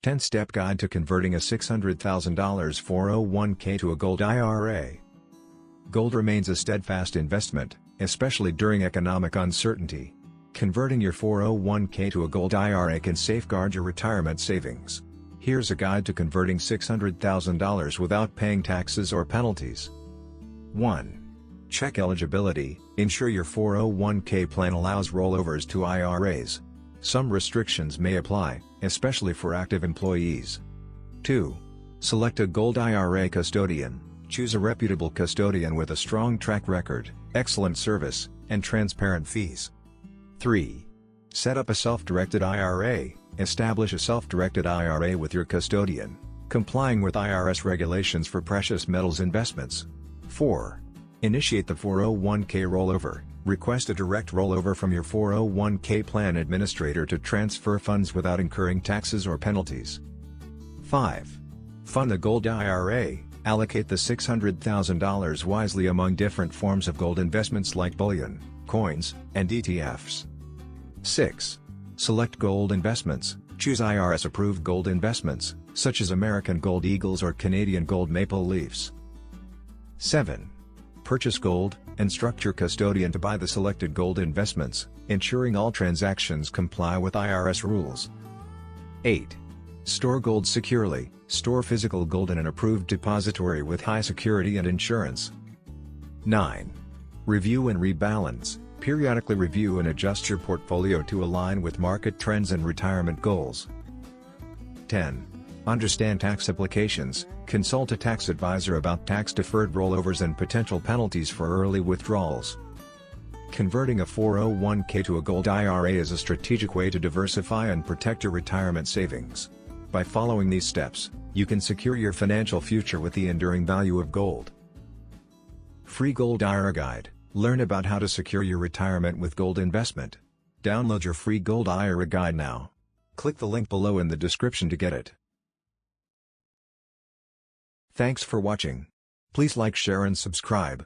10-step guide to converting a $600,000 401k to a gold IRA. Gold remains a steadfast investment, especially during economic uncertainty. Converting your 401k to a gold IRA can safeguard your retirement savings. Here's a guide to converting $600,000 without paying taxes or penalties. 1. Check eligibility. Ensure your 401k plan allows rollovers to IRAs. Some restrictions may apply, especially for active employees. 2. Select a gold IRA custodian. Choose a reputable custodian with a strong track record, excellent service, and transparent fees. 3. Set up a self-directed IRA. Establish a self-directed IRA with your custodian, complying with IRS regulations for precious metals investments. 4. Initiate the 401k rollover. Request a direct rollover from your 401k plan administrator to transfer funds without incurring taxes or penalties. 5. Fund a gold IRA. Allocate the $600,000 wisely among different forms of gold investments like bullion, coins, and ETFs. 6. Select gold investments. Choose IRS-approved gold investments, such as American Gold Eagles or Canadian Gold Maple Leafs. 7. Purchase gold. Instruct your custodian to buy the selected gold investments, ensuring all transactions comply with IRS rules. 8. Store gold securely. Store physical gold in an approved depository with high security and insurance. 9. Review and rebalance. Periodically review and adjust your portfolio to align with market trends and retirement goals. 10. Understand tax implications. Consult a tax advisor about tax-deferred rollovers and potential penalties for early withdrawals. Converting a 401k to a gold IRA is a strategic way to diversify and protect your retirement savings. By following these steps, you can secure your financial future with the enduring value of gold. Free Gold IRA Guide. Learn about how to secure your retirement with gold investment. Download your free Gold IRA Guide now. Click the link below in the description to get it. Thanks for watching. Please like, share and subscribe.